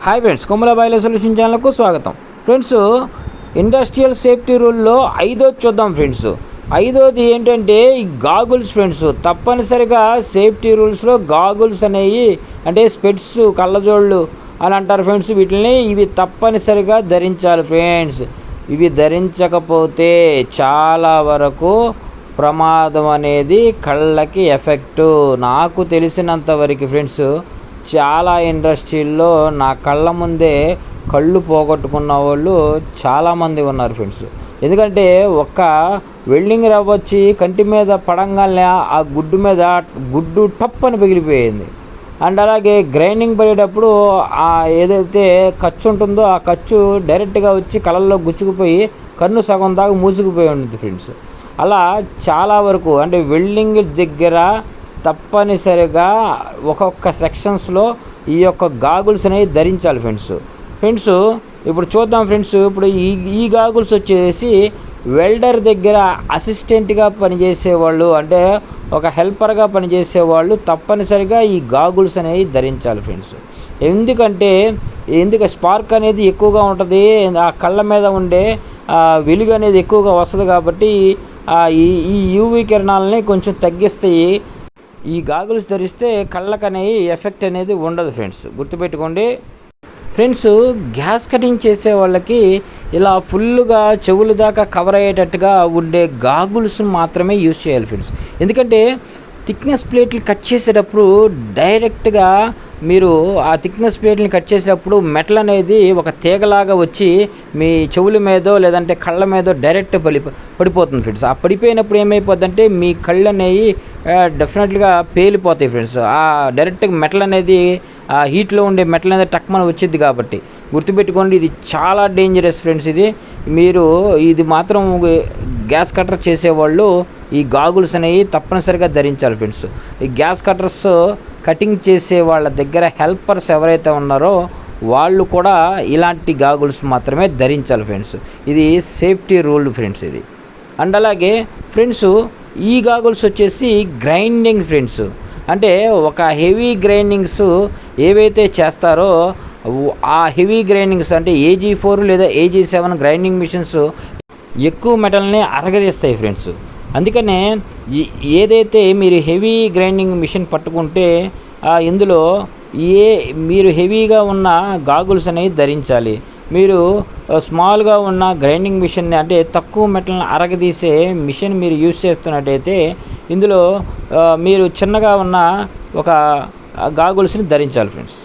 Hi friends, కొమ్మల బాయిల solution ఛానల్కు స్వాగతం. ఫ్రెండ్స్, ఇండస్ట్రియల్ సేఫ్టీ రూల్లో ఐదోది చూద్దాం ఫ్రెండ్స్. ఐదోది ఏంటంటే ఈ గాగుల్స్ ఫ్రెండ్స్. తప్పనిసరిగా సేఫ్టీ రూల్స్లో గాగుల్స్ అనేవి అంటే స్పెట్స్, కళ్ళజోళ్ళు అని అంటారు ఫ్రెండ్స్. ఇవి తప్పనిసరిగా ధరించాలి ఫ్రెండ్స్. ఇవి ధరించకపోతే చాలా వరకు ప్రమాదం అనేది కళ్ళకి ఎఫెక్టు. నాకు తెలిసినంత వరకు ఫ్రెండ్స్, చాలా ఇండస్ట్రీల్లో నా కళ్ళ ముందే కళ్ళు పోగొట్టుకున్న వాళ్ళు చాలామంది ఉన్నారు ఫ్రెండ్స్. ఎందుకంటే ఒక్క వెల్డింగ్ రవ్వ వచ్చి కంటి మీద పడంగానే ఆ గుడ్డు టప్ అని పగిలిపోయింది. అండ్ అలాగే గ్రైండింగ్ పడేటప్పుడు ఏదైతే ఖర్చు ఉంటుందో ఆ ఖర్చు డైరెక్ట్గా వచ్చి కళ్ళల్లో గుచ్చుకుపోయి కన్ను సగం దాకా మూసుకుపోయి ఉంటుంది ఫ్రెండ్స్. అలా చాలా వరకు అంటే వెల్డింగ్ దగ్గర తప్పనిసరిగా ఒక్కొక్క సెక్షన్స్లో ఈ యొక్క గాగుల్స్ అనేవి ధరించాలి ఫ్రెండ్స్. ఇప్పుడు చూద్దాం ఫ్రెండ్స్. ఇప్పుడు ఈ గాగుల్స్ వచ్చేసి వెల్డర్ దగ్గర అసిస్టెంట్గా పనిచేసేవాళ్ళు అంటే ఒక హెల్పర్గా పనిచేసేవాళ్ళు తప్పనిసరిగా ఈ గాగుల్స్ అనేవి ధరించాలి ఫ్రెండ్స్. ఎందుకంటే స్పార్క్ అనేది ఎక్కువగా ఉంటుంది, ఆ కళ్ళ మీద ఉండే వెలుగు అనేది ఎక్కువగా వస్తుంది. కాబట్టి ఈ యూవీ కిరణాలని కొంచెం తగ్గిస్తాయి. ఈ గాగుల్స్ ధరిస్తే కళ్ళకనేవి ఎఫెక్ట్ అనేది ఉండదు ఫ్రెండ్స్, గుర్తుపెట్టుకోండి ఫ్రెండ్స్. గ్యాస్ కటింగ్ చేసే వాళ్ళకి ఇలా ఫుల్గా చెవుల దాకా కవర్ అయ్యేటట్టుగా ఉండే గాగుల్స్ మాత్రమే యూజ్ చేయాలి ఫ్రెండ్స్. ఎందుకంటే థిక్నెస్ ప్లేట్లు కట్ చేసేటప్పుడు డైరెక్ట్గా మీరు ఆ థిక్నెస్ ప్లేట్ని కట్ చేసేటప్పుడు మెటల్ అనేది ఒక తీగలాగా వచ్చి మీ చెవుల మీదో లేదంటే కళ్ళ మీదో డైరెక్ట్ పడిపోతుంది ఫ్రెండ్స్. ఆ పడిపోయినప్పుడు ఏమైపోద్దంటే మీ కళ్ళు అనేవి డెఫినెట్గా పేలిపోతాయి ఫ్రెండ్స్. ఆ డైరెక్ట్గా మెటల్ అనేది ఆ హీట్లో ఉండే మెటల్ అనేది టక్మని వచ్చింది. కాబట్టి గుర్తుపెట్టుకోండి, ఇది చాలా డేంజరస్ ఫ్రెండ్స్. ఇది మాత్రం గ్యాస్ కటర్ చేసేవాళ్ళు ఈ గాగుల్స్ అనేవి తప్పనిసరిగా ధరించాలి ఫ్రెండ్స్. ఈ గ్యాస్ కటర్స్ కటింగ్ చేసే వాళ్ళ దగ్గర హెల్పర్స్ ఎవరైతే ఉన్నారో వాళ్ళు కూడా ఇలాంటి గాగుల్స్ మాత్రమే ధరించాలి ఫ్రెండ్స్. ఇది సేఫ్టీ రూల్ ఫ్రెండ్స్ ఇది. అండ్ అలాగే ఫ్రెండ్స్, ఈ గాగుల్స్ వచ్చేసి గ్రైండింగ్ ఫ్రెండ్స్. అంటే ఒక హెవీ గ్రైండింగ్స్ ఏవైతే చేస్తారో ఆ హెవీ గ్రైండింగ్స్ అంటే AG4 లేదా AG7 గ్రైండింగ్ మిషన్స్ ఎక్కువ మెటల్ని అరగదీస్తాయి ఫ్రెండ్స్. అందుకనే ఏదైతే మీరు హెవీ గ్రైండింగ్ మిషన్ పట్టుకుంటే ఇందులో మీరు హెవీగా ఉన్న గాగుల్స్ అనేవి ధరించాలి. మీరు స్మాల్గా ఉన్న గ్రైండింగ్ మిషన్ అంటే తక్కువ మెటల్ని అరగదీసే మిషన్ మీరు యూజ్ చేస్తున్నట్టయితే ఇందులో మీరు చిన్నగా ఉన్న ఒక గాగుల్స్ని ధరించాలి ఫ్రెండ్స్.